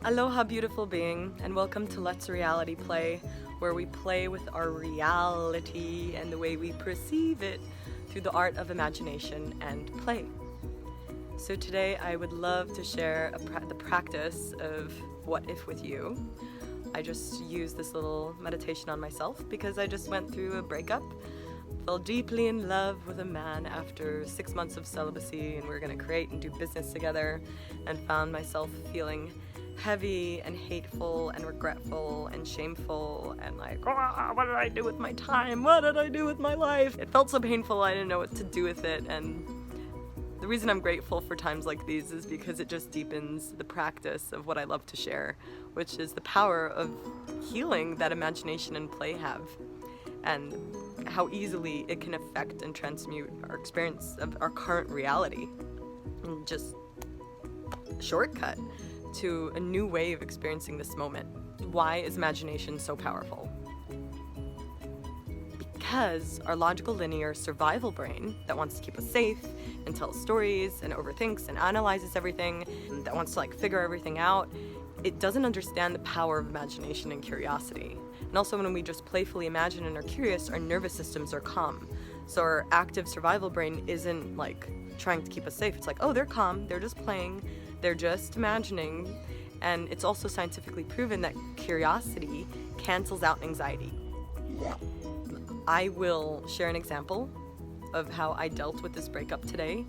Aloha, beautiful being, and welcome to Let's Reality Play, where we play with our reality and the way we perceive it through the art of imagination and play. So today I would love to share the practice of what if with you. I just used this little meditation on myself because I just went through a breakup, fell deeply in love with a man after 6 months of celibacy, and we were going to create and do business together, and found myself feeling heavy and hateful and regretful and shameful and like, what did I do with my time? What did I do with my life? It felt so painful, I didn't know what to do with it. And the reason I'm grateful for times like these is because it just deepens the practice of what I love to share, which is the power of healing that imagination and play have, and how easily it can affect and transmute our experience of our current reality, and just shortcut to a new way of experiencing this moment. Why is imagination so powerful? Because our logical linear survival brain that wants to keep us safe and tells stories and overthinks and analyzes everything, and that wants to figure everything out, it doesn't understand the power of imagination and curiosity. And also when we just playfully imagine and are curious, our nervous systems are calm. So our active survival brain isn't trying to keep us safe. It's oh, they're calm, they're just playing, they're just imagining. And it's also scientifically proven that curiosity cancels out anxiety. I will share an example of how I dealt with this breakup today,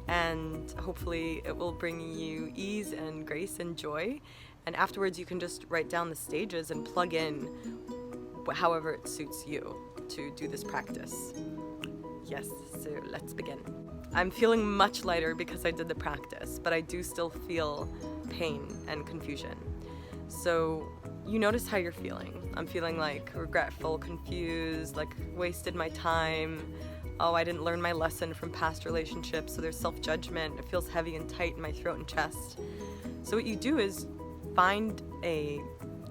and hopefully it will bring you ease and grace and joy. And afterwards you can just write down the stages and plug in however it suits you to do this practice. Yes, so let's begin. I'm feeling much lighter because I did the practice, but I do still feel pain and confusion. So you notice how you're feeling. I'm feeling regretful, confused, wasted my time. Oh, I didn't learn my lesson from past relationships, so there's self-judgment. It feels heavy and tight in my throat and chest. So what you do is find a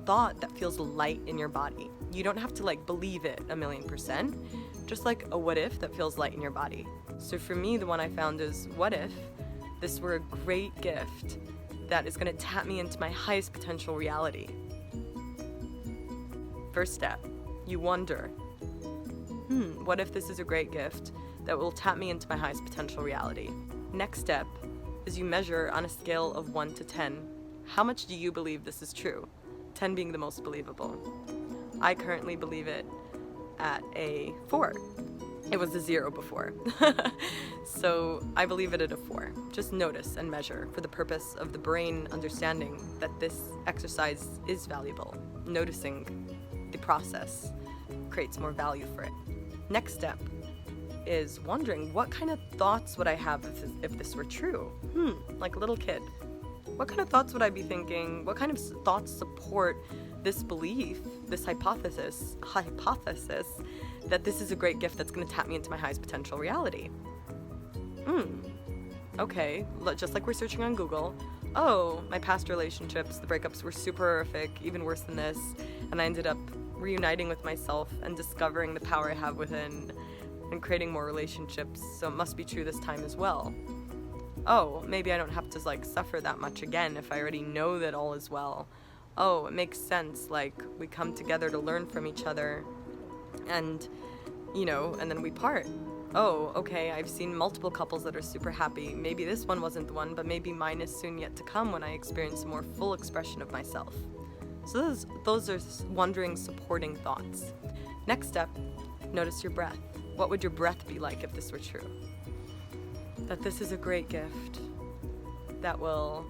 thought that feels light in your body. You don't have to believe it 1,000,000%, just a what if that feels light in your body. So for me, the one I found is, what if this were a great gift that is going to tap me into my highest potential reality? First step, you wonder, what if this is a great gift that will tap me into my highest potential reality? Next step is you measure on a scale of 1 to 10, how much do you believe this is true? 10 being the most believable. I currently believe it at a 4. It was a 0 before. So I believe it at a 4. Just notice and measure for the purpose of the brain understanding that this exercise is valuable. Noticing the process creates more value for it. Next step is wondering, what kind of thoughts would I have if this were true? Like a little kid. What kind of thoughts would I be thinking? What kind of thoughts support this belief, this hypothesis that this is a great gift that's going to tap me into my highest potential reality? Okay, just like we're searching on Google. Oh, my past relationships, the breakups were super horrific, even worse than this, and I ended up reuniting with myself and discovering the power I have within and creating more relationships, so it must be true this time as well. Oh, maybe I don't have to suffer that much again if I already know that all is well. Oh, it makes sense, we come together to learn from each other, and and then we part. Oh, okay, I've seen multiple couples that are super happy. Maybe this one wasn't the one, but maybe mine is soon yet to come when I experience a more full expression of myself. So those are wondering, supporting thoughts. Next step, notice your breath. What would your breath be like if this were true? That this is a great gift that will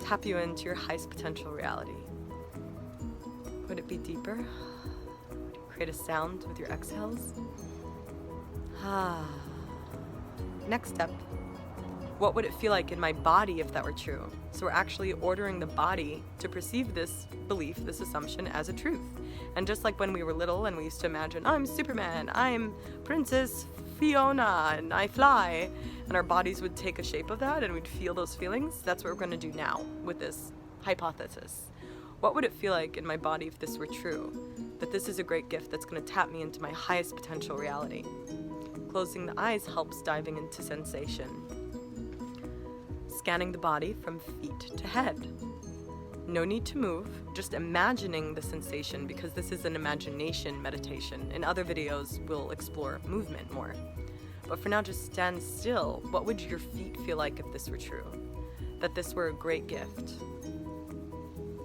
tap you into your highest potential reality. Would it be deeper? Would you create a sound with your exhales? Next step, what would it feel like in my body if that were true? So we're actually ordering the body to perceive this belief, this assumption, as a truth. And just like when we were little and we used to imagine, I'm Superman, I'm Princess Fiona, and I fly, and our bodies would take a shape of that and we'd feel those feelings. That's what we're going to do now with this hypothesis. What would it feel like in my body if this were true? That this is a great gift that's going to tap me into my highest potential reality. Closing the eyes helps diving into sensation. Scanning the body from feet to head. No need to move, just imagining the sensation, because this is an imagination meditation. In other videos, we'll explore movement more. But for now, just stand still. What would your feet feel like if this were true? That this were a great gift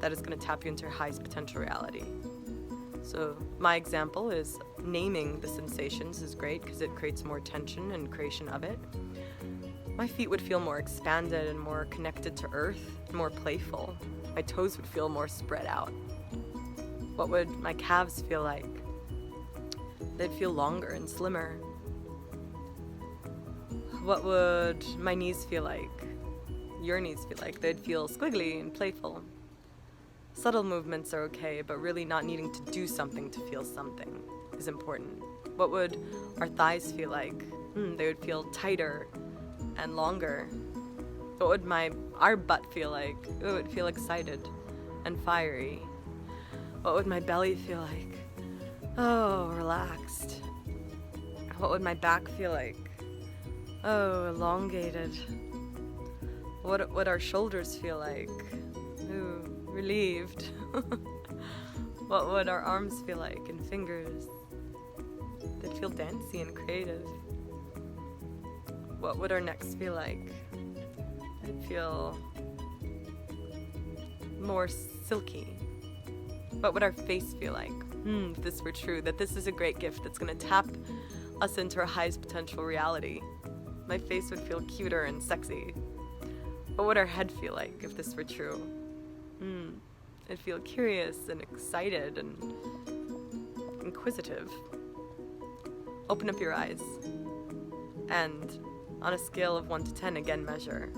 that is going to tap you into your highest potential reality. So my example is naming the sensations is great because it creates more tension and creation of it. My feet would feel more expanded and more connected to earth, more playful. My toes would feel more spread out. What would my calves feel like? They'd feel longer and slimmer. What would my knees feel like? Your knees feel like? They'd feel squiggly and playful. Subtle movements are okay, but really not needing to do something to feel something is important. What would our thighs feel like? They would feel tighter and longer. What would our butt feel like? It would feel excited and fiery. What would my belly feel like? Oh, relaxed. What would my back feel like? Oh, elongated. What would our shoulders feel like? Ooh, relieved. What would our arms feel like and fingers? They'd feel dancey and creative. What would our necks feel like? They'd feel more silky. What would our face feel like? If this were true, that this is a great gift that's going to tap us into our highest potential reality. My face would feel cuter and sexy. What would our head feel like if this were true? It'd feel curious and excited and inquisitive. Open up your eyes and on a scale of 1 to 10, again measure.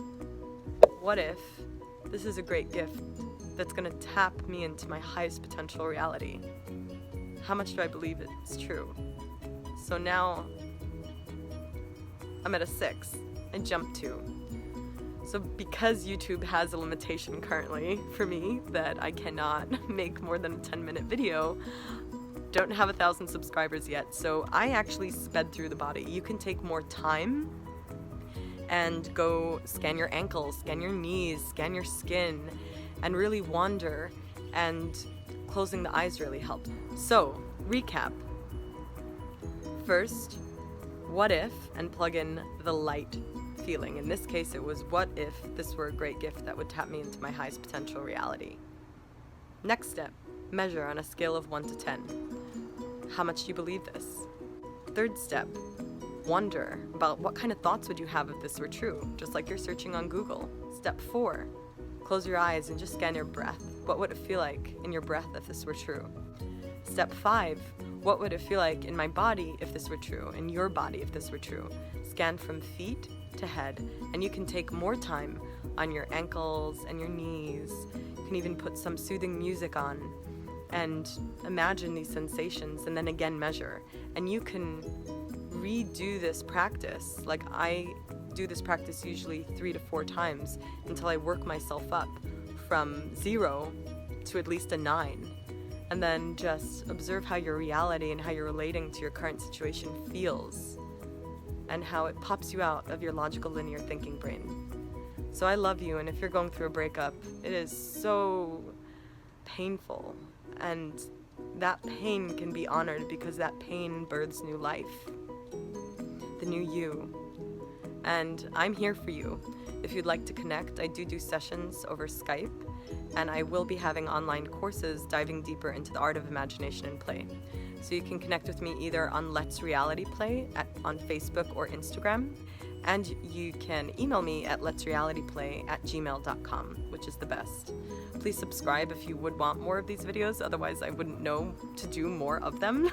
What if this is a great gift that's going to tap me into my highest potential reality? How much do I believe it's true? So now I'm at a 6. I jumped 2. So because YouTube has a limitation currently for me that I cannot make more than a 10-minute video, don't have 1,000 subscribers yet, so I actually sped through the body. You can take more time and go scan your ankles, scan your knees, scan your skin, and really wander, and closing the eyes really helps. So, recap. First, what if, and plug in the light feeling. In this case, it was what if this were a great gift that would tap me into my highest potential reality. Next step, measure on a scale of 1 to 10. How much do you believe this? Third step, wonder about what kind of thoughts would you have if this were true, just like you're searching on Google. Step 4, close your eyes and just scan your breath. What would it feel like in your breath if this were true? Step 5, what would it feel like in my body if this were true, in your body if this were true? Scan from feet to head, and you can take more time on your ankles and your knees. You can even put some soothing music on and imagine these sensations, and then again measure. And you can redo this practice. Like, I do this practice usually 3 to 4 times until I work myself up from 0 to at least a 9. And then just observe how your reality and how you're relating to your current situation feels, and how it pops you out of your logical linear thinking brain. So I love you, and if you're going through a breakup, it is so painful, and that pain can be honored because that pain births new life, the new you. And I'm here for you. If you'd like to connect, I do sessions over Skype, and I will be having online courses diving deeper into the art of imagination and play. So you can connect with me either on Let's Reality Play on Facebook or Instagram, and you can email me at letsrealityplay@gmail.com, which is the best. Please subscribe if you would want more of these videos, otherwise I wouldn't know to do more of them.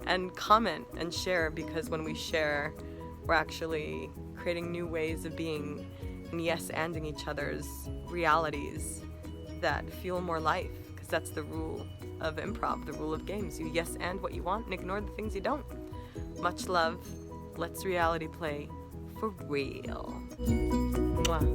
And comment and share, because when we share, we're actually creating new ways of being and yes-anding each other's realities that fuel more life, because that's the rule of improv, the rule of games. You yes and what you want and ignore the things you don't. Much love. Let's reality play for real. Mwah.